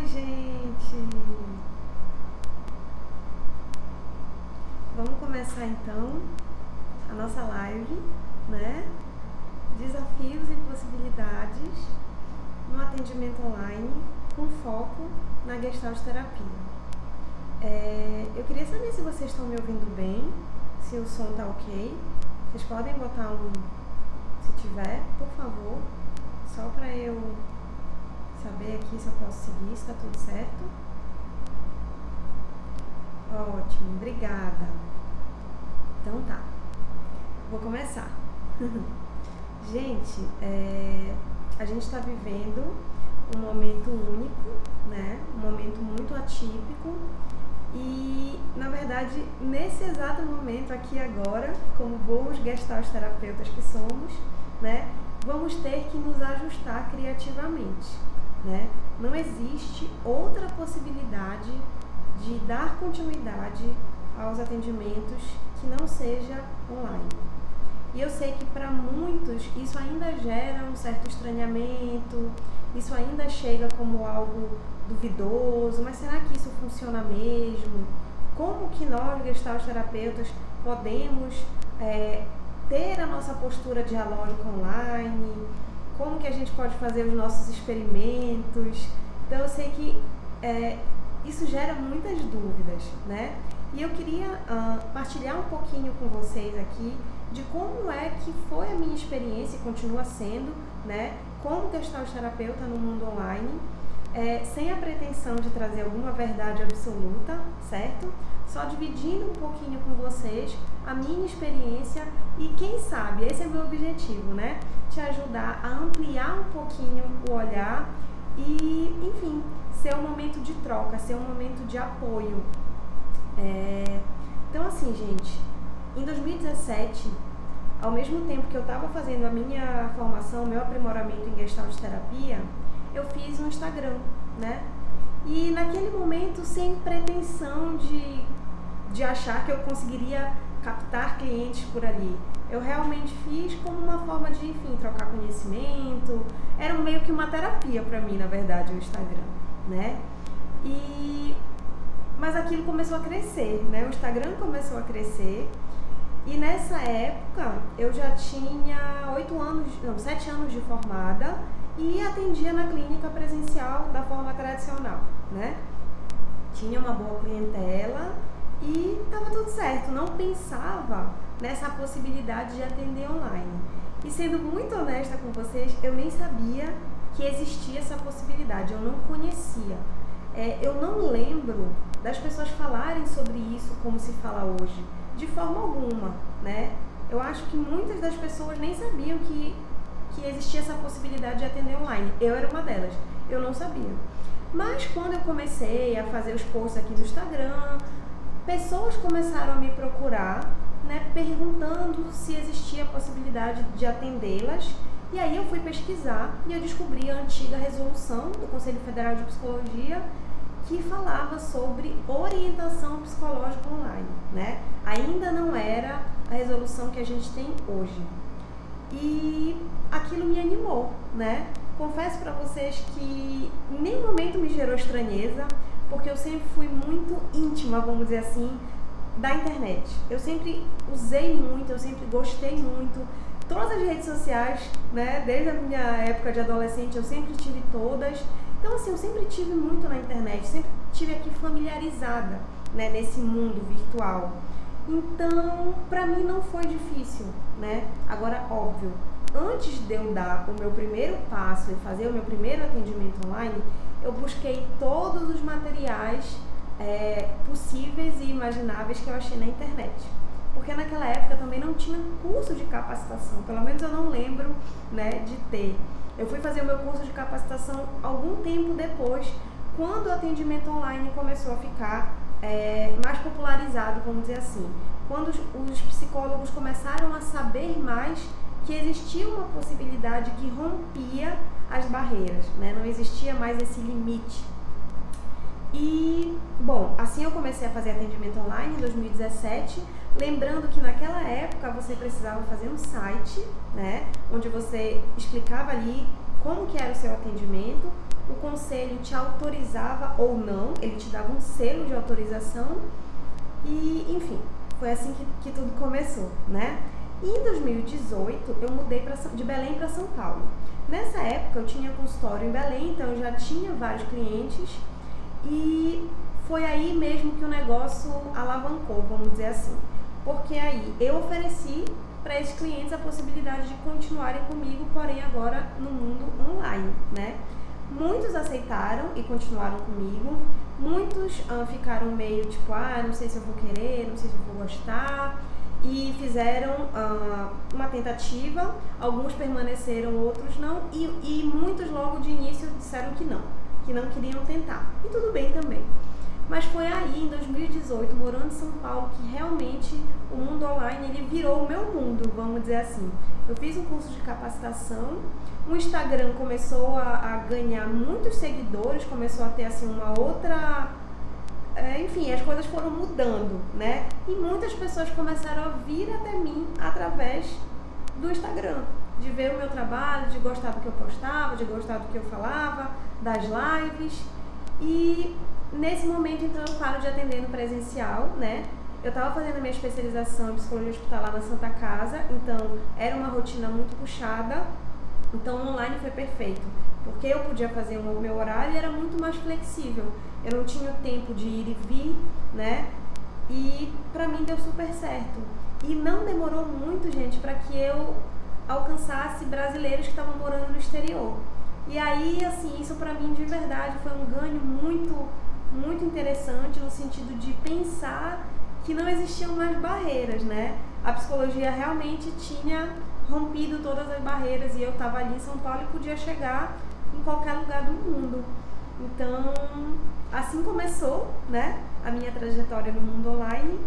gente! Vamos começar então a nossa live, né? Desafios e possibilidades no atendimento online com foco na Gestalt terapia. Eu queria saber se vocês estão me ouvindo bem, se o som tá ok. Vocês podem botar se tiver, por favor, só para eu saber aqui se eu posso seguir, se tá tudo certo. Ótimo, obrigada. Então tá, vou começar. Gente, a gente está vivendo um momento único, né? Um momento muito atípico e, na verdade, nesse exato momento, aqui agora, como bons gestalt terapeutas que somos, né? Vamos ter que nos ajustar criativamente, né? Não existe outra possibilidade de dar continuidade aos atendimentos que não seja online. E eu sei que para muitos isso ainda gera um certo estranhamento, isso ainda chega como algo duvidoso, mas será que isso funciona mesmo? Como que nós, gestalt terapeutas, podemos ter a nossa postura dialógica online? Como que a gente pode fazer os nossos experimentos? Então eu sei que isso gera muitas dúvidas, né? E eu queria partilhar um pouquinho com vocês aqui de como é que foi a minha experiência e continua sendo, né, como gestalt terapeuta no mundo online, sem a pretensão de trazer alguma verdade absoluta, certo? Só dividindo um pouquinho com vocês a minha experiência e quem sabe, esse é meu objetivo, né? Te ajudar a ampliar um pouquinho o olhar e, enfim, ser um momento de troca, ser um momento de apoio. Então assim, gente, em 2017, ao mesmo tempo que eu estava fazendo a minha formação, meu aprimoramento em Gestalt terapia, eu fiz um Instagram, né? E naquele momento, sem pretensão de achar que eu conseguiria captar clientes por ali, eu realmente fiz como uma forma de, enfim, trocar conhecimento. Era meio que uma terapia para mim, na verdade, o Instagram, né? Mas aquilo começou a crescer, né? O Instagram começou a crescer e nessa época eu já tinha 7 anos de formada e atendia na clínica presencial da forma tradicional, né? Tinha uma boa clientela e estava tudo certo, não pensava nessa possibilidade de atender online. E sendo muito honesta com vocês, eu nem sabia que existia essa possibilidade, eu não conhecia. Eu não lembro das pessoas falarem sobre isso como se fala hoje, de forma alguma, né? Eu acho que muitas das pessoas nem sabiam que existia essa possibilidade de atender online. Eu era uma delas, eu não sabia. Mas quando eu comecei a fazer os posts aqui no Instagram, pessoas começaram a me procurar, né, perguntando se existia a possibilidade de atendê-las. E aí eu fui pesquisar e eu descobri a antiga resolução do Conselho Federal de Psicologia que falava sobre orientação psicológica online, né? Ainda não era a resolução que a gente tem hoje. E aquilo me animou, né? Confesso para vocês que em nenhum momento me gerou estranheza, porque eu sempre fui muito íntima, vamos dizer assim, da internet. Eu sempre usei muito, eu sempre gostei muito. Todas as redes sociais, né? Desde a minha época de adolescente, eu sempre tive todas. Então, assim, eu sempre tive muito na internet, sempre tive aqui familiarizada, né, nesse mundo virtual. Então, pra mim não foi difícil, né? Agora, óbvio, antes de eu dar o meu primeiro passo e fazer o meu primeiro atendimento online, eu busquei todos os materiais possíveis e imagináveis que eu achei na internet. Porque naquela época também não tinha curso de capacitação, pelo menos eu não lembro, né, de ter. Eu fui fazer o meu curso de capacitação algum tempo depois, quando o atendimento online começou a ficar mais popularizado, vamos dizer assim. Quando os psicólogos começaram a saber mais que existia uma possibilidade que rompia as barreiras, né? Não existia mais esse limite. E, bom, assim eu comecei a fazer atendimento online em 2017, lembrando que naquela época você precisava fazer um site, né, onde você explicava ali como que era o seu atendimento, o conselho te autorizava ou não, ele te dava um selo de autorização e, enfim, foi assim que tudo começou, né? E em 2018 eu mudei de Belém para São Paulo. Nessa época eu tinha consultório em Belém, então eu já tinha vários clientes e foi aí mesmo que o negócio alavancou, vamos dizer assim. Porque aí eu ofereci para esses clientes a possibilidade de continuarem comigo, porém agora no mundo online, né? Muitos aceitaram e continuaram comigo, muitos ficaram meio tipo, não sei se eu vou querer, não sei se eu vou gostar, e fizeram uma tentativa, alguns permaneceram, outros não, e muitos logo de início disseram que não queriam tentar, e tudo bem também. Mas foi aí, em 2018, morando em São Paulo, que realmente o mundo online ele virou o meu mundo, vamos dizer assim. Eu fiz um curso de capacitação, o Instagram começou a ganhar muitos seguidores, começou a ter assim uma outra... enfim, as coisas foram mudando, né? E muitas pessoas começaram a vir até mim através do Instagram, de ver o meu trabalho, de gostar do que eu postava, de gostar do que eu falava, das lives. E nesse momento, então, eu paro de atender no presencial, né? Eu estava fazendo a minha especialização em psicologia hospitalar na Santa Casa, então era uma rotina muito puxada, então o online foi perfeito, porque eu podia fazer o meu horário e era muito mais flexível. Eu não tinha o tempo de ir e vir, né? E pra mim deu super certo. E não demorou muito, gente, para que eu alcançasse brasileiros que estavam morando no exterior. E aí, assim, isso pra mim de verdade foi um ganho muito interessante, no sentido de pensar que não existiam mais barreiras, né? A psicologia realmente tinha rompido todas as barreiras e eu estava ali em São Paulo e podia chegar em qualquer lugar do mundo. Então, assim começou, né, a minha trajetória no mundo online.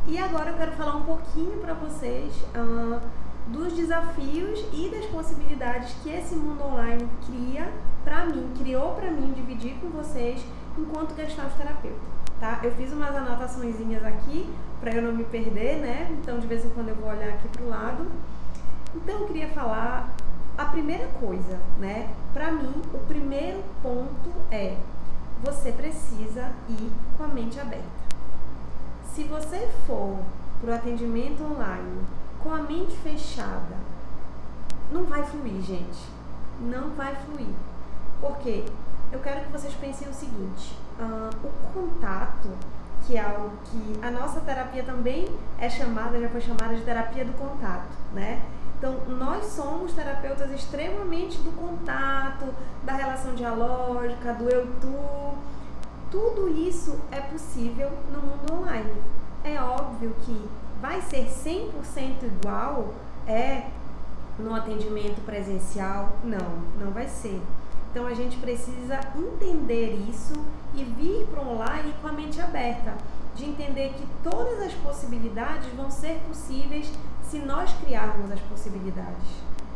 E agora eu quero falar um pouquinho para vocês dos desafios e das possibilidades que esse mundo online criou para mim dividir com vocês enquanto gestalt terapeuta, tá? Eu fiz umas anotaçõezinhas aqui para eu não me perder, né? Então de vez em quando eu vou olhar aqui pro lado. Então eu queria falar a primeira coisa, né? Para mim, o primeiro ponto é: você precisa ir com a mente aberta. Se você for pro atendimento online com a mente fechada, não vai fluir, gente. Não vai fluir. Porque eu quero que vocês pensem o seguinte: o contato, que é algo que a nossa terapia também já foi chamada de terapia do contato, né? Então, nós somos terapeutas extremamente do contato, da relação dialógica, do eu-tu. Tudo isso é possível no mundo online. É óbvio que vai ser 100% igual no atendimento presencial? Não vai ser. Então, a gente precisa entender isso e vir para o online com a mente aberta, de entender que todas as possibilidades vão ser possíveis se nós criarmos as possibilidades.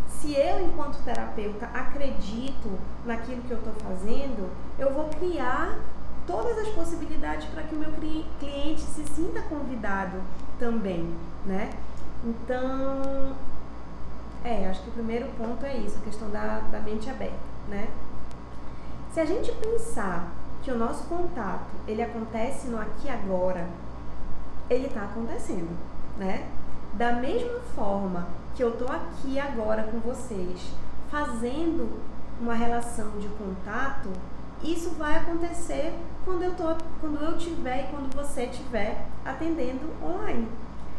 Se eu, enquanto terapeuta, acredito naquilo que eu estou fazendo, eu vou criar todas as possibilidades para que o meu cliente se sinta convidado também, né? Então, acho que o primeiro ponto é isso, a questão da mente aberta, né? Se a gente pensar que o nosso contato, ele acontece no aqui e agora, ele está acontecendo, né? Da mesma forma que eu estou aqui agora com vocês, fazendo uma relação de contato, isso vai acontecer quando eu tiver e quando você estiver atendendo online.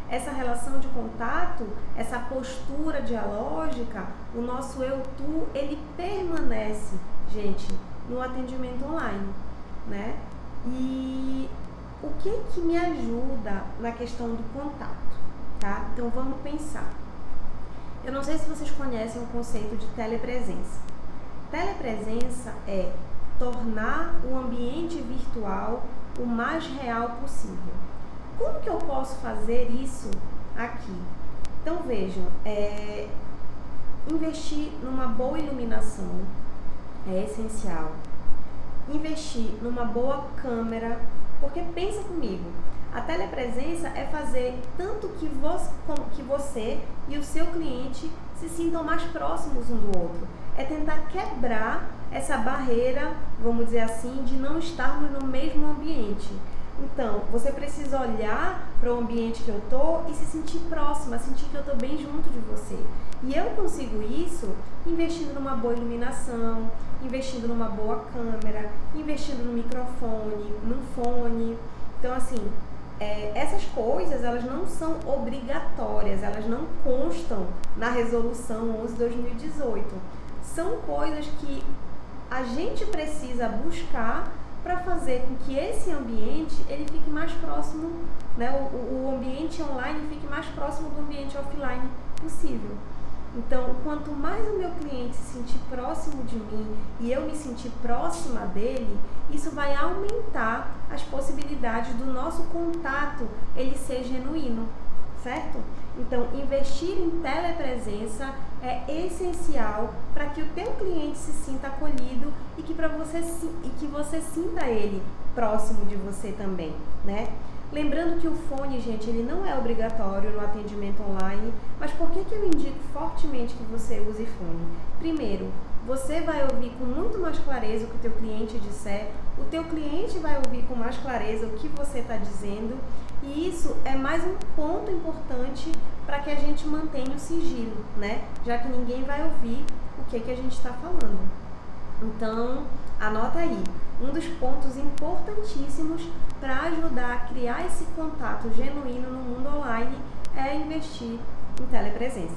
Essa relação de contato, essa postura dialógica, o nosso eu-tu, ele permanece, gente, no atendimento online, né? E o que me ajuda na questão do contato, tá? Então vamos pensar. Eu não sei se vocês conhecem o conceito de telepresença. Telepresença é tornar o ambiente virtual o mais real possível. Como que eu posso fazer isso aqui? Então vejam, investir numa boa iluminação é essencial. Investir numa boa câmera, porque pensa comigo, a telepresença é fazer tanto que você e o seu cliente se sintam mais próximos um do outro. é tentar quebrar essa barreira, vamos dizer assim, de não estarmos no mesmo ambiente. Então, você precisa olhar para o ambiente que eu tô e se sentir próxima, sentir que eu tô bem junto de você. E eu consigo isso investindo numa boa iluminação, investindo numa boa câmera, investindo no microfone, num fone. Então, assim, essas coisas, elas não são obrigatórias, elas não constam na resolução 11/2018. São coisas que a gente precisa buscar para fazer com que esse ambiente ele fique mais próximo, né? O ambiente online fique mais próximo do ambiente offline possível. Então, quanto mais o meu cliente se sentir próximo de mim e eu me sentir próxima dele, isso vai aumentar as possibilidades do nosso contato ele ser genuíno, certo? Então, investir em telepresença é essencial para que o teu cliente se sinta acolhido e que você sinta ele próximo de você também, né? Lembrando que o fone, gente, ele não é obrigatório no atendimento online, mas por que eu indico fortemente que você use fone? Primeiro, você vai ouvir com muito mais clareza o que o teu cliente disser, o teu cliente vai ouvir com mais clareza o que você está dizendo, e isso é mais um ponto importante para que a gente mantenha o sigilo, né? Já que ninguém vai ouvir o que a gente está falando. Então, anota aí. Um dos pontos importantíssimos para ajudar a criar esse contato genuíno no mundo online é investir em telepresença.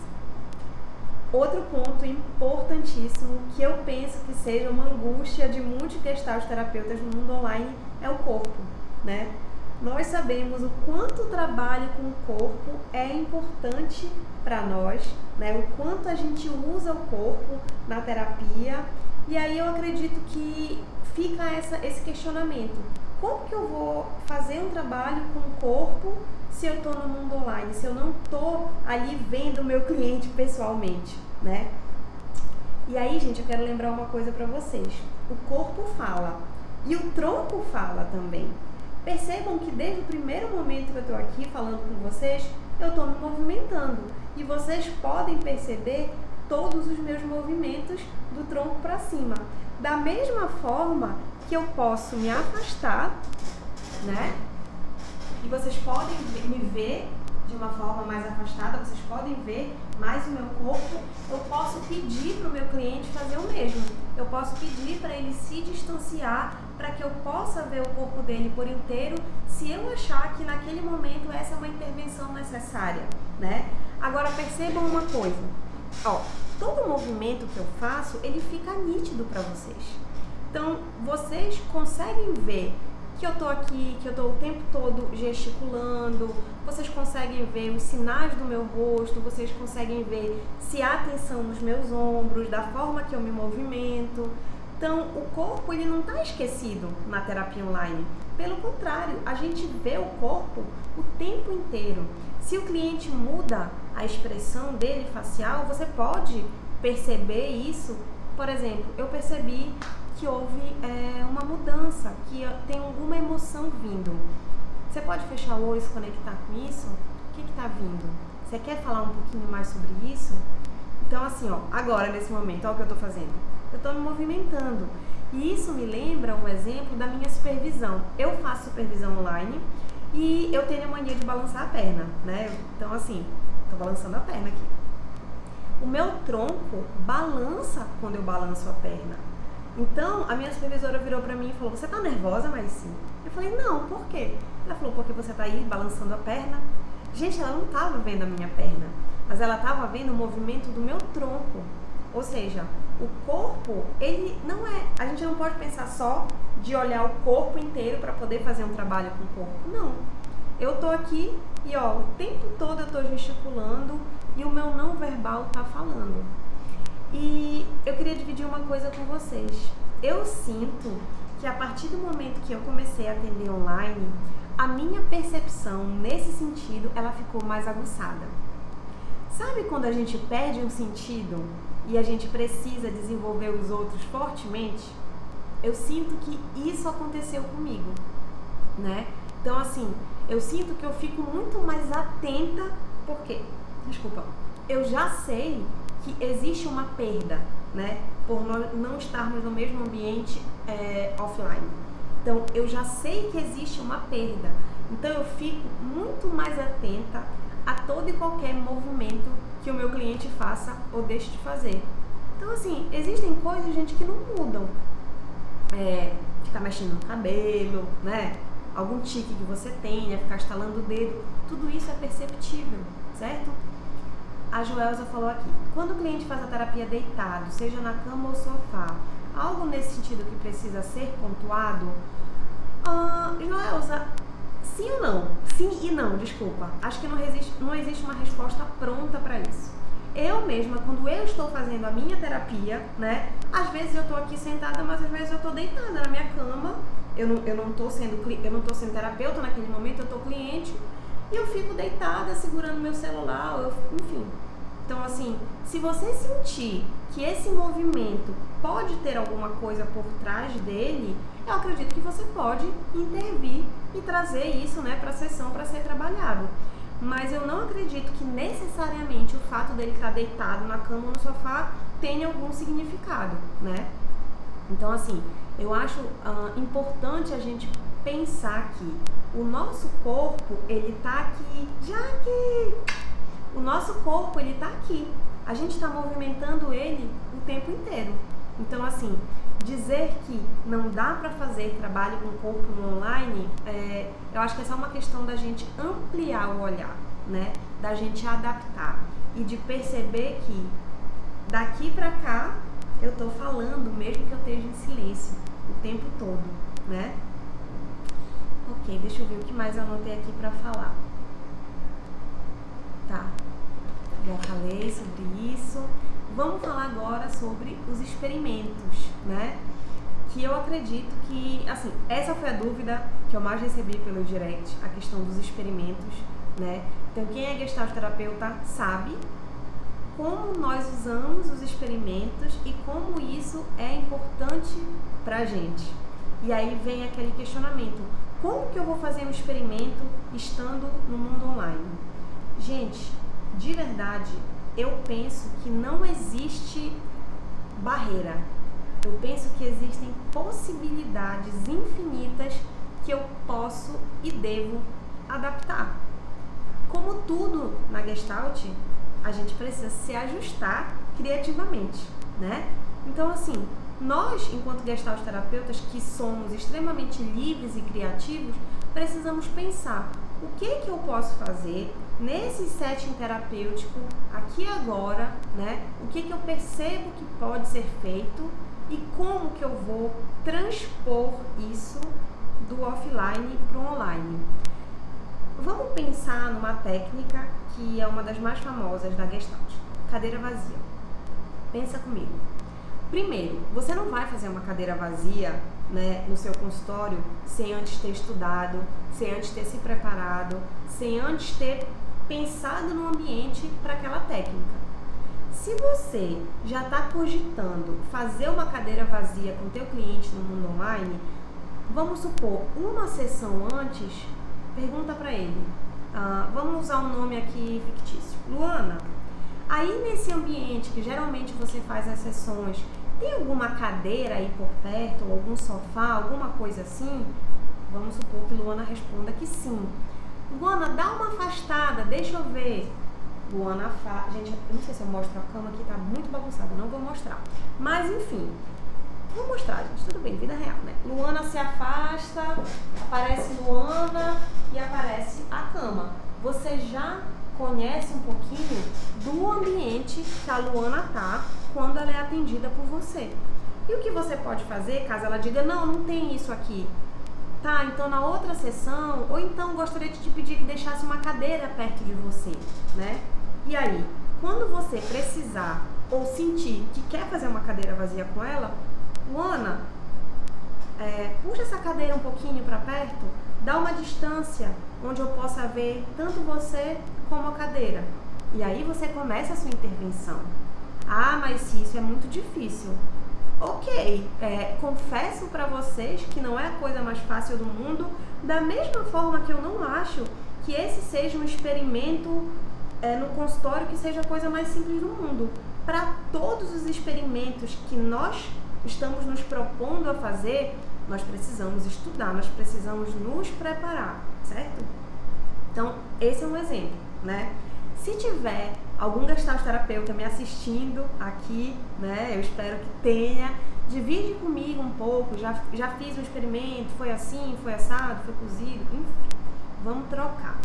Outro ponto importantíssimo que eu penso que seja uma angústia de muitos gestalt terapeutas no mundo online é o corpo, né? Nós sabemos o quanto o trabalho com o corpo é importante para nós, né? O quanto a gente usa o corpo na terapia. E aí eu acredito que fica esse questionamento. Como que eu vou fazer um trabalho com o corpo se eu estou no mundo online, se eu não estou ali vendo o meu cliente pessoalmente, né? E aí, gente, eu quero lembrar uma coisa para vocês. O corpo fala e o tronco fala também. Percebam que desde o primeiro momento que eu estou aqui falando com vocês, eu estou me movimentando. E vocês podem perceber todos os meus movimentos do tronco para cima. Da mesma forma que eu posso me afastar, né? E vocês podem me ver de uma forma mais afastada, vocês podem ver mais o meu corpo. Eu posso pedir para o meu cliente fazer o mesmo. Eu posso pedir para ele se distanciar para que eu possa ver o corpo dele por inteiro, se eu achar que naquele momento essa é uma intervenção necessária, né? Agora percebam uma coisa, ó, todo movimento que eu faço, ele fica nítido para vocês. Então, vocês conseguem ver que eu tô aqui, que eu tô o tempo todo gesticulando, vocês conseguem ver os sinais do meu rosto, vocês conseguem ver se há tensão nos meus ombros, da forma que eu me movimento. Então, o corpo, ele não está esquecido na terapia online. Pelo contrário, a gente vê o corpo o tempo inteiro. Se o cliente muda a expressão dele facial, você pode perceber isso. Por exemplo, eu percebi que houve uma mudança, que tem alguma emoção vindo. Você pode fechar o olho e se conectar com isso? O que está vindo? Você quer falar um pouquinho mais sobre isso? Então, assim, ó, agora, nesse momento, olha o que eu estou fazendo. Eu estou me movimentando. E isso me lembra um exemplo da minha supervisão. Eu faço supervisão online e eu tenho a mania de balançar a perna, né? Então, assim, estou balançando a perna aqui. O meu tronco balança quando eu balanço a perna. Então, a minha supervisora virou pra mim e falou: você tá nervosa, Marici? Eu falei: não, por quê? Ela falou: porque você tá aí balançando a perna. Gente, ela não tava vendo a minha perna, mas ela tava vendo o movimento do meu tronco. Ou seja, o corpo, ele não é... A gente não pode pensar só de olhar o corpo inteiro para poder fazer um trabalho com o corpo. Não. Eu tô aqui e, ó, o tempo todo eu tô gesticulando e o meu não verbal tá falando. E eu queria dividir uma coisa com vocês. Eu sinto que a partir do momento que eu comecei a atender online, a minha percepção nesse sentido, ela ficou mais aguçada. Sabe quando a gente perde um sentido e a gente precisa desenvolver os outros fortemente? Eu sinto que isso aconteceu comigo, né? Então, assim, eu sinto que eu fico muito mais atenta, porque, desculpa, eu já sei que existe uma perda né? Por não estarmos no mesmo ambiente offline. Então, eu já sei que existe uma perda. Então, eu fico muito mais atenta a todo e qualquer movimento que o meu cliente faça ou deixe de fazer. Então, assim, existem coisas, gente, que não mudam. Ficar mexendo no cabelo, né? Algum tique que você tenha, ficar estalando o dedo, tudo isso é perceptível, certo? A Joelza falou aqui, quando o cliente faz a terapia deitado, seja na cama ou sofá, algo nesse sentido que precisa ser pontuado? Joelza, sim ou não? Sim e não, desculpa. Acho que não existe uma resposta pronta para isso. Eu mesma, quando eu estou fazendo a minha terapia, né? Às vezes eu estou aqui sentada, mas às vezes eu estou deitada na minha cama. Eu não estou sendo terapeuta naquele momento, eu estou cliente. E eu fico deitada, segurando meu celular, enfim. Então, assim, se você sentir que esse movimento pode ter alguma coisa por trás dele, eu acredito que você pode intervir e trazer isso, né, para a sessão para ser trabalhado. Mas eu não acredito que necessariamente o fato dele estar deitado na cama ou no sofá tenha algum significado, né? Então, assim, eu acho importante a gente pensar que o nosso corpo, ele tá aqui, o nosso corpo, ele tá aqui. A gente está movimentando ele o tempo inteiro. Então, assim, dizer que não dá para fazer trabalho com o corpo no online, eu acho que é só uma questão da gente ampliar o olhar, né? Da gente adaptar e de perceber que daqui para cá eu tô falando, mesmo que eu esteja em silêncio o tempo todo, né? Ok, deixa eu ver o que mais eu anotei aqui para falar. Tá, já falei sobre isso. Vamos falar agora sobre os experimentos, né? Que eu acredito que, assim, essa foi a dúvida que eu mais recebi pelo direct, a questão dos experimentos, né? Então, quem é gestalt terapeuta sabe como nós usamos os experimentos e como isso é importante pra gente. E aí vem aquele questionamento, como que eu vou fazer um experimento estando no mundo online? Gente, de verdade, eu penso que não existe barreira. Eu penso que existem possibilidades infinitas que eu posso e devo adaptar. Como tudo na Gestalt, a gente precisa se ajustar criativamente, né? Então, assim, nós, enquanto Gestalt terapeutas, que somos extremamente livres e criativos, precisamos pensar o que eu posso fazer nesse setting terapêutico, aqui agora, né? O que eu percebo que pode ser feito e como que eu vou transpor isso do offline para o online. Vamos pensar numa técnica que é uma das mais famosas da Gestalt, cadeira vazia. Pensa comigo. Primeiro, você não vai fazer uma cadeira vazia, né, no seu consultório sem antes ter estudado, sem antes ter se preparado, sem antes ter pensado no ambiente para aquela técnica. Se você já está cogitando fazer uma cadeira vazia com o teu cliente no mundo online, vamos supor, uma sessão antes, pergunta para ele, vamos usar um nome aqui fictício, Luana, aí nesse ambiente que geralmente você faz as sessões, tem alguma cadeira aí por perto, ou algum sofá, alguma coisa assim? Vamos supor que Luana responda que sim. Luana, dá uma afastada, deixa eu ver. Luana afasta. Gente, eu não sei se eu mostro a cama aqui, tá muito bagunçada, não vou mostrar. Mas enfim, vou mostrar, gente, tudo bem, vida real, né? Luana se afasta, aparece Luana e aparece a cama. Você já conhece um pouquinho do ambiente que a Luana tá quando ela é atendida por você. E o que você pode fazer, caso ela diga, não tem isso aqui. Tá, então na outra sessão, ou então gostaria de te pedir que deixasse uma cadeira perto de você, né? E aí, quando você precisar ou sentir que quer fazer uma cadeira vazia com ela, Luana, puxa essa cadeira um pouquinho para perto, dá uma distância onde eu possa ver tanto você como a cadeira. E aí você começa a sua intervenção. Ah, mas isso é muito difícil. Ok, confesso para vocês que não é a coisa mais fácil do mundo, da mesma forma que eu não acho que esse seja um experimento no consultório que seja a coisa mais simples do mundo. para todos os experimentos que nós estamos nos propondo a fazer, nós precisamos estudar, nós precisamos nos preparar, certo? Então, esse é um exemplo, né? Se tiver algum gestalterapeuta me assistindo aqui, né? Eu espero que tenha. Divide comigo um pouco, já fiz o experimento, foi assim, foi assado, foi cozido, enfim, vamos trocar.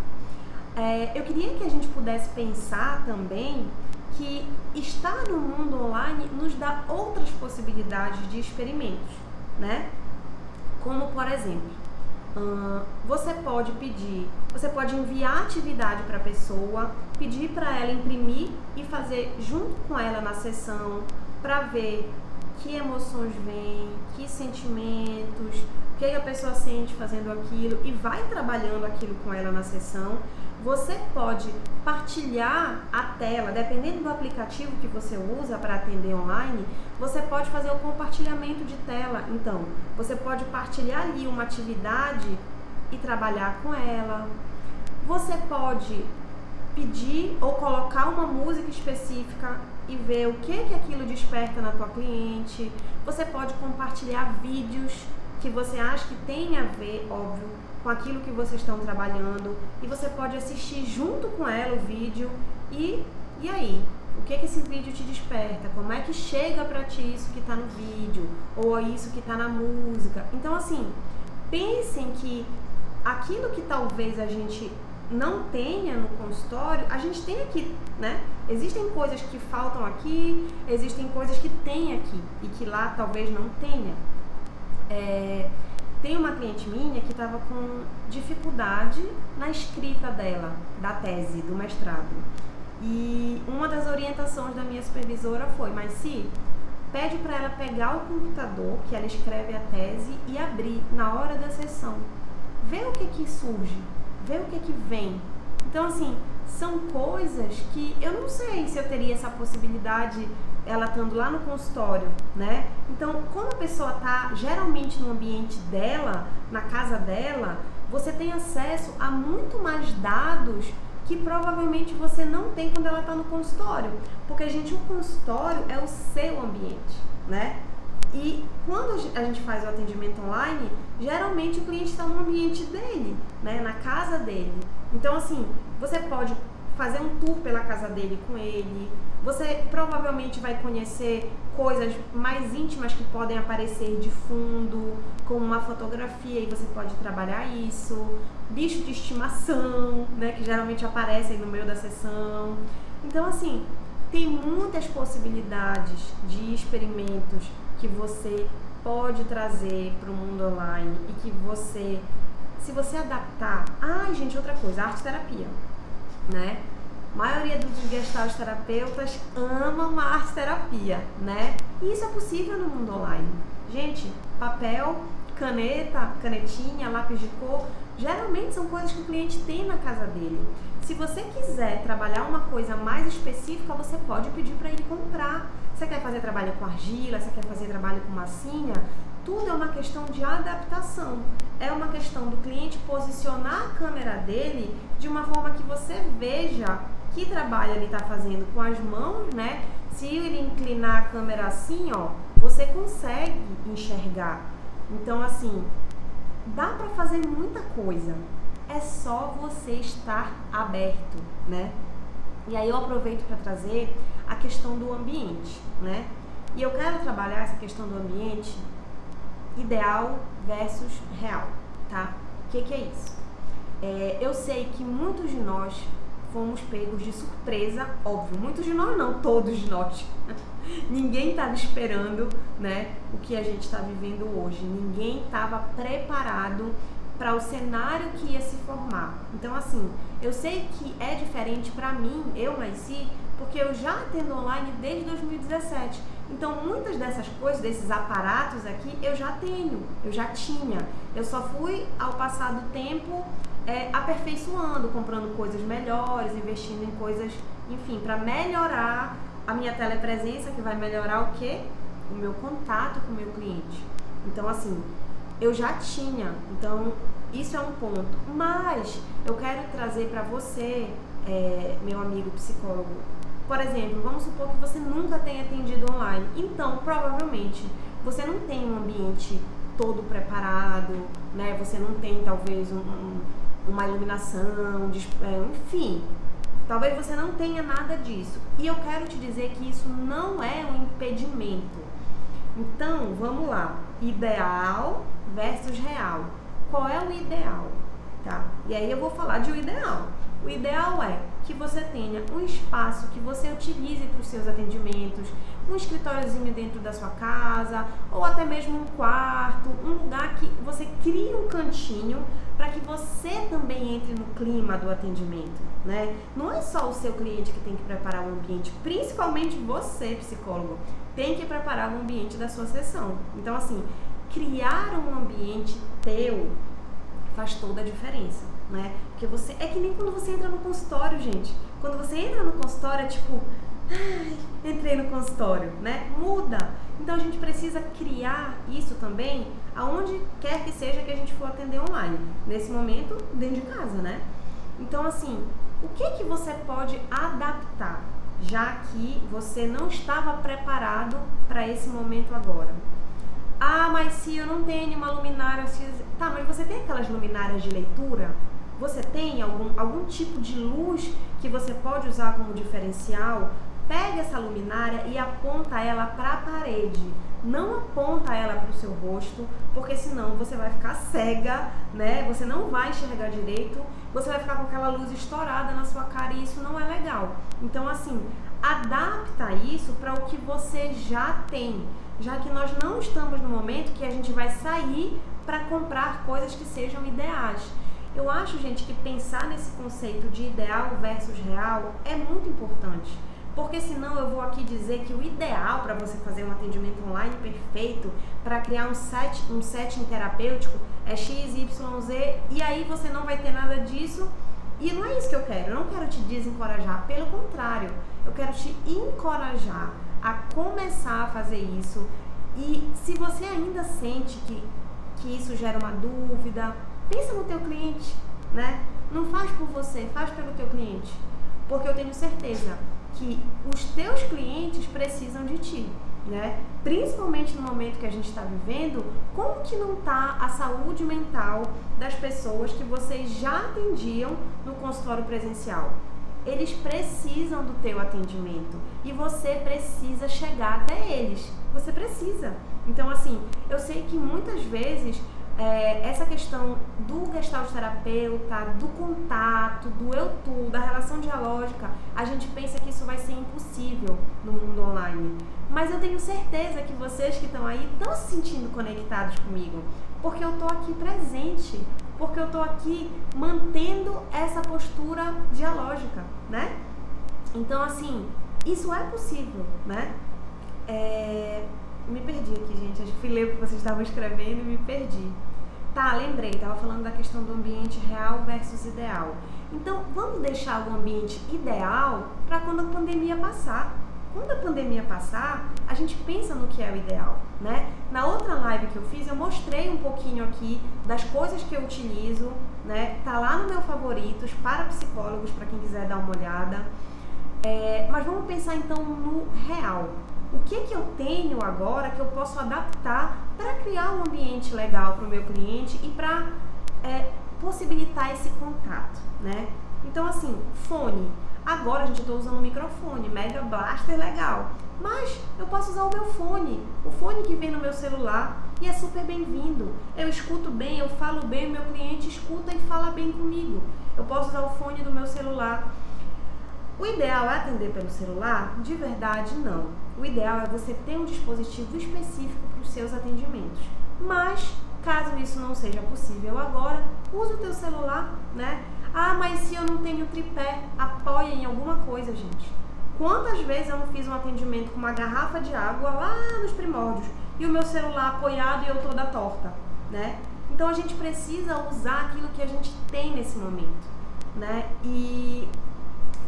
Eu queria que a gente pudesse pensar também que estar no mundo online nos dá outras possibilidades de experimentos, né? Como, por exemplo, você pode enviar atividade para a pessoa, pedir para ela imprimir e fazer junto com ela na sessão, para ver que emoções vêm, que sentimentos, o que a pessoa sente fazendo aquilo e vai trabalhando aquilo com ela na sessão. Você pode partilhar a tela, dependendo do aplicativo que você usa para atender online, você pode fazer o compartilhamento de tela. Então, você pode partilhar ali uma atividade e trabalhar com ela. Você pode pedir ou colocar uma música específica e ver o que aquilo desperta na tua cliente. Você pode compartilhar vídeos que você acha que tem a ver, óbvio, com aquilo que vocês estão trabalhando, e você pode assistir junto com ela o vídeo e aí? O que esse vídeo te desperta? Como é que chega pra ti isso que tá no vídeo? Ou isso que tá na música? Então, assim, pensem que aquilo que talvez a gente não tenha no consultório, a gente tem aqui, né? Existem coisas que faltam aqui, existem coisas que tem aqui e que lá talvez não tenha. Tem uma cliente minha que estava com dificuldade na escrita dela, da tese, do mestrado. E uma das orientações da minha supervisora foi, mas se pede para ela pegar o computador que ela escreve a tese e abrir na hora da sessão. Vê o que surge, vê o que vem. Então, assim, são coisas que eu não sei se eu teria essa possibilidade ela estando lá no consultório, né? Então, como a pessoa tá geralmente no ambiente dela, na casa dela, você tem acesso a muito mais dados que provavelmente você não tem quando ela está no consultório. Porque, gente, o consultório é o seu ambiente, né? E quando a gente faz o atendimento online, geralmente o cliente está no ambiente dele, né? Na casa dele. Então, assim, você pode fazer um tour pela casa dele com ele, você provavelmente vai conhecer coisas mais íntimas que podem aparecer de fundo, como uma fotografia, e você pode trabalhar isso, bicho de estimação, né, que geralmente aparecem no meio da sessão. Então, assim, tem muitas possibilidades de experimentos que você pode trazer para o mundo online e que você, se você adaptar... gente, outra coisa, arte-terapia, né? A maioria dos gestalterapeutas amam a arte-terapia, né? E isso é possível no mundo online. Gente, papel, caneta, canetinha, lápis de cor, geralmente são coisas que o cliente tem na casa dele. Se você quiser trabalhar uma coisa mais específica, você pode pedir para ele comprar. Você quer fazer trabalho com argila, você quer fazer trabalho com massinha? Tudo é uma questão de adaptação. É uma questão do cliente posicionar a câmera dele de uma forma que você veja que trabalho ele está fazendo com as mãos, né? Se ele inclinar a câmera assim, ó, você consegue enxergar. Então, assim, dá para fazer muita coisa. É só você estar aberto, né? E aí eu aproveito para trazer a questão do ambiente, né? E eu quero trabalhar essa questão do ambiente ideal versus real, tá? O que é isso? Eu sei que muitos de nós fomos pegos de surpresa, óbvio, muitos de nós não, todos nós. Ninguém estava esperando, né, o que a gente está vivendo hoje. Ninguém estava preparado para o cenário que ia se formar. Então, assim, eu sei que é diferente para mim, eu nasci, porque eu já atendo online desde 2017. Então, muitas dessas coisas, desses aparatos aqui, eu já tenho, eu já tinha. Eu só fui, ao passar do tempo, aperfeiçoando, comprando coisas melhores, investindo em coisas, enfim, para melhorar a minha telepresença, que vai melhorar o quê? O meu contato com o meu cliente. Então, assim, eu já tinha. Então, isso é um ponto. Mas, eu quero trazer para você, meu amigo psicólogo, Por exemplo, vamos supor que você nunca tenha atendido online. Então, provavelmente, você não tem um ambiente todo preparado, né? Você não tem, talvez, uma iluminação, enfim. Talvez você não tenha nada disso. E eu quero te dizer que isso não é um impedimento. Então, vamos lá. Ideal versus real. Qual é o ideal? Tá? E aí eu vou falar de o ideal. O ideal é que você tenha um espaço que você utilize para os seus atendimentos, um escritóriozinho dentro da sua casa, ou até mesmo um quarto, um lugar que você crie um cantinho para que você também entre no clima do atendimento, né? Não é só o seu cliente que tem que preparar o ambiente, principalmente você, psicólogo, tem que preparar o ambiente da sua sessão. Então, assim, criar um ambiente teu faz toda a diferença, né? Porque você, é que nem quando você entra no consultório, gente. Quando você entra no consultório, é tipo, ai, entrei no consultório, né? Muda. Então a gente precisa criar isso também aonde quer que seja que a gente for atender online. Nesse momento, dentro de casa, né? Então, assim, o que você pode adaptar, já que você não estava preparado para esse momento agora? Ah, mas se eu não tenho uma luminária... Tá, mas você tem aquelas luminárias de leitura? Você tem algum tipo de luz que você pode usar como diferencial? Pega essa luminária e aponta ela para a parede. Não aponta ela para o seu rosto, porque senão você vai ficar cega, né? Você não vai enxergar direito, você vai ficar com aquela luz estourada na sua cara e isso não é legal. Então, assim, adapta isso para o que você já tem, já que nós não estamos no momento que a gente vai sair para comprar coisas que sejam ideais. Eu acho, gente, que pensar nesse conceito de ideal versus real é muito importante. Porque senão eu vou aqui dizer que o ideal para você fazer um atendimento online perfeito, para criar um setting terapêutico, é X, Y, Z, e aí você não vai ter nada disso. E não é isso que eu quero. Eu não quero te desencorajar, pelo contrário, eu quero te encorajar a começar a fazer isso. E se você ainda sente que isso gera uma dúvida, pensa no teu cliente, né? Não faz por você, faz pelo teu cliente. Porque eu tenho certeza que os teus clientes precisam de ti, né? Principalmente no momento que a gente está vivendo, como que não está a saúde mental das pessoas que vocês já atendiam no consultório presencial? Eles precisam do teu atendimento e você precisa chegar até eles. Você precisa. Então, assim, eu sei que muitas vezes essa questão do gestalt terapeuta, do contato, do eu-tu, da relação dialógica, a gente pensa que isso vai ser impossível no mundo online. Mas eu tenho certeza que vocês que estão aí estão se sentindo conectados comigo, porque eu estou aqui presente, porque eu estou aqui mantendo essa postura dialógica, né? Então, assim, isso é possível, né? Me perdi aqui, gente. Acho que fui ler o que vocês estavam escrevendo e me perdi. Tá, lembrei. Tava falando da questão do ambiente real versus ideal. Então, vamos deixar o ambiente ideal para quando a pandemia passar. Quando a pandemia passar, a gente pensa no que é o ideal, né? Na outra live que eu fiz, eu mostrei um pouquinho aqui das coisas que eu utilizo, né? Tá lá no meu favoritos para psicólogos, para quem quiser dar uma olhada. Mas vamos pensar então no real. O que eu tenho agora que eu posso adaptar para criar um ambiente legal para o meu cliente e para possibilitar esse contato, né? Então, assim, fone. Agora, gente, eu estou usando um microfone, Mega Blaster, legal. Mas eu posso usar o meu fone, o fone que vem no meu celular e é super bem-vindo. Eu escuto bem, eu falo bem, o meu cliente escuta e fala bem comigo. Eu posso usar o fone do meu celular. O ideal é atender pelo celular? De verdade, não. O ideal é você ter um dispositivo específico para os seus atendimentos. Mas, caso isso não seja possível agora, use o teu celular, né? Ah, mas se eu não tenho tripé, apoia em alguma coisa, gente. Quantas vezes eu não fiz um atendimento com uma garrafa de água lá nos primórdios e o meu celular apoiado e eu toda torta, né? Então a gente precisa usar aquilo que a gente tem nesse momento, né? E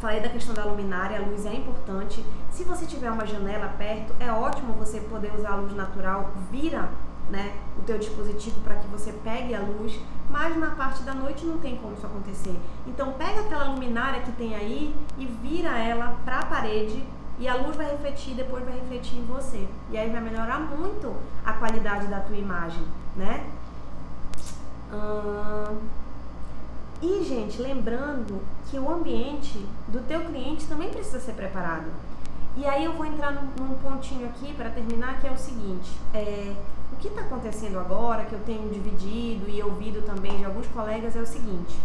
falei da questão da luminária, a luz é importante. Se você tiver uma janela perto, é ótimo você poder usar a luz natural. Vira né, o teu dispositivo para que você pegue a luz, mas na parte da noite não tem como isso acontecer. Então pega aquela luminária que tem aí e vira ela para a parede e a luz vai refletir, depois vai refletir em você. E aí vai melhorar muito a qualidade da tua imagem, né? E, gente, lembrando que o ambiente do teu cliente também precisa ser preparado. E aí eu vou entrar num pontinho aqui para terminar, que é o seguinte, o que está acontecendo agora, que eu tenho dividido e ouvido também de alguns colegas, é o seguinte: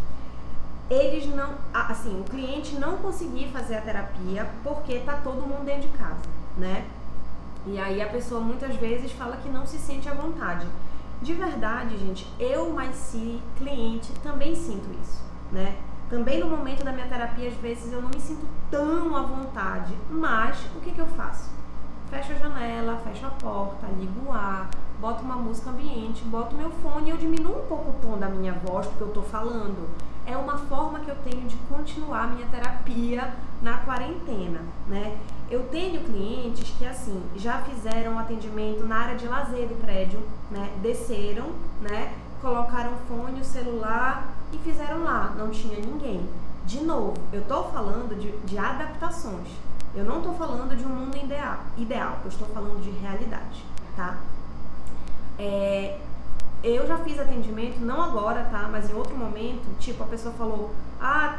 eles não, assim, o cliente não conseguir fazer a terapia porque tá todo mundo dentro de casa, né? E aí a pessoa muitas vezes fala que não se sente à vontade. De verdade, gente, eu, mas se cliente, também sinto isso, né? Também no momento da minha terapia, às vezes eu não me sinto tão à vontade, mas o que eu faço? Fecho a janela, fecho a porta, ligo o ar, boto uma música ambiente, boto meu fone e eu diminuo um pouco o tom da minha voz, porque eu tô falando. É uma forma que eu tenho de continuar minha terapia na quarentena, né? Eu tenho clientes que, assim, já fizeram atendimento na área de lazer do prédio, né? Desceram, né? Colocaram fone, o celular e fizeram lá, não tinha ninguém. De novo, eu tô falando de adaptações. Eu não tô falando de um mundo ideal, eu estou falando de realidade, tá? Eu já fiz atendimento, não agora, tá? Mas em outro momento, tipo, a pessoa falou,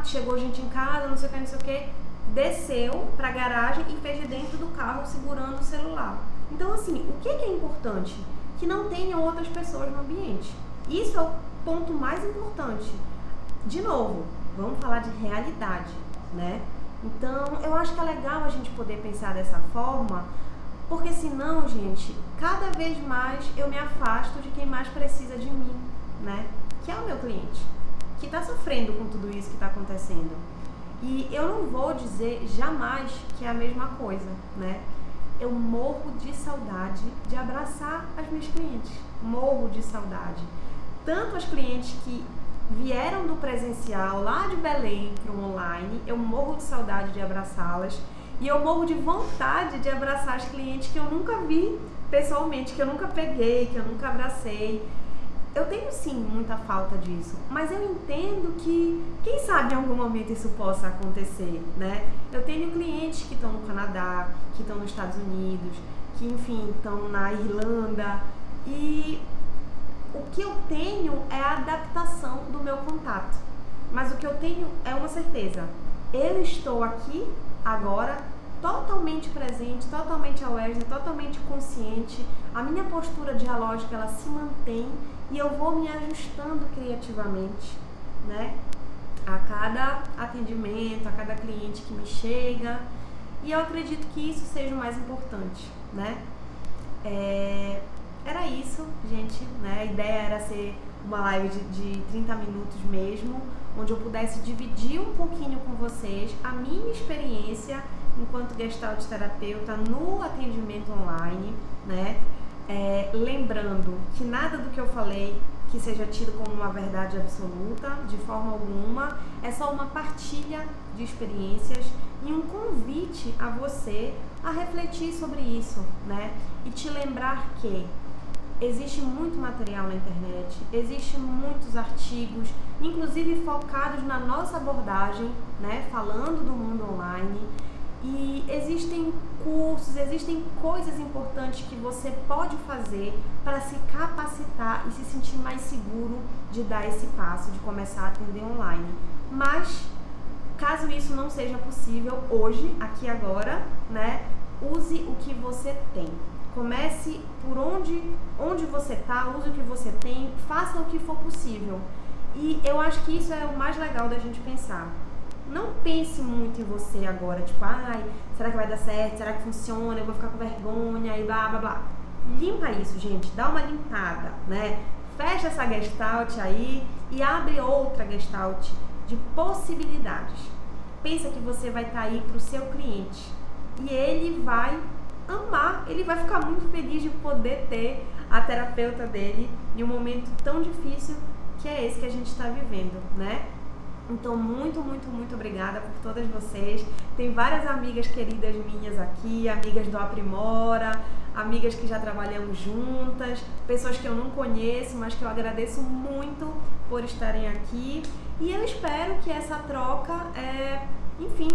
chegou gente em casa, não sei o que, não sei o que, desceu pra garagem e fez de dentro do carro segurando o celular. Então, assim, o que é importante? Que não tenha outras pessoas no ambiente. Isso é o ponto mais importante. De novo, vamos falar de realidade, né? Então, eu acho que é legal a gente poder pensar dessa forma, porque senão, gente, cada vez mais eu me afasto de quem mais precisa de mim, né? Que é o meu cliente, que tá sofrendo com tudo isso que tá acontecendo. E eu não vou dizer jamais que é a mesma coisa, né? Eu morro de saudade de abraçar as minhas clientes, morro de saudade. Tanto as clientes que vieram do presencial lá de Belém para o online, eu morro de saudade de abraçá-las e eu morro de vontade de abraçar as clientes que eu nunca vi pessoalmente, que eu nunca peguei, que eu nunca abracei. Eu tenho sim muita falta disso, mas eu entendo que, quem sabe em algum momento isso possa acontecer, né? Eu tenho clientes que estão no Canadá, que estão nos Estados Unidos, que enfim, estão na Irlanda, e o que eu tenho é a adaptação do meu contato. Mas o que eu tenho é uma certeza. Eu estou aqui, agora, totalmente presente, totalmente aware, totalmente consciente. A minha postura dialógica, ela se mantém e eu vou me ajustando criativamente, né? A cada atendimento, a cada cliente que me chega. E eu acredito que isso seja o mais importante, né? Era isso, gente, né? A ideia era ser uma live de 30 minutos mesmo, onde eu pudesse dividir um pouquinho com vocês a minha experiência enquanto gestalt terapeuta no atendimento online, né? Lembrando que nada do que eu falei que seja tido como uma verdade absoluta, de forma alguma, é só uma partilha de experiências e um convite a você a refletir sobre isso, né? E te lembrar que existe muito material na internet, existem muitos artigos, inclusive focados na nossa abordagem, né, falando do mundo online, e existem cursos, existem coisas importantes que você pode fazer para se capacitar e se sentir mais seguro de dar esse passo, de começar a atender online. Mas, caso isso não seja possível hoje, aqui agora, né, use o que você tem. Comece por onde você está, use o que você tem, faça o que for possível. E eu acho que isso é o mais legal da gente pensar. Não pense muito em você agora, tipo, será que vai dar certo? Será que funciona? Eu vou ficar com vergonha e blá, blá, blá. Limpa isso, gente, dá uma limpada, né? Fecha essa gestalt aí e abre outra gestalt de possibilidades. Pensa que você vai estar aí para o seu cliente e ele vai amar, ele vai ficar muito feliz de poder ter a terapeuta dele em um momento tão difícil que é esse que a gente está vivendo, né? Então, muito, muito, muito obrigada por todas vocês. Tem várias amigas queridas minhas aqui, amigas do Aprimora, amigas que já trabalhamos juntas, pessoas que eu não conheço, mas que eu agradeço muito por estarem aqui. E eu espero que essa troca, enfim,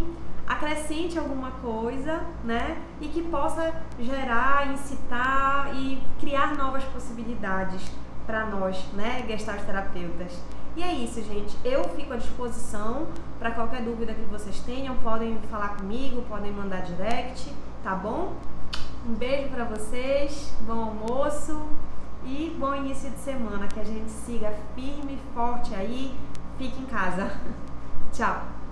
acrescente alguma coisa, né? E que possa gerar, incitar e criar novas possibilidades para nós, né, gestalt terapeutas. E é isso, gente. Eu fico à disposição para qualquer dúvida que vocês tenham. Podem falar comigo, podem mandar direct, tá bom? Um beijo para vocês, bom almoço e bom início de semana. Que a gente siga firme, forte aí. Fique em casa. Tchau!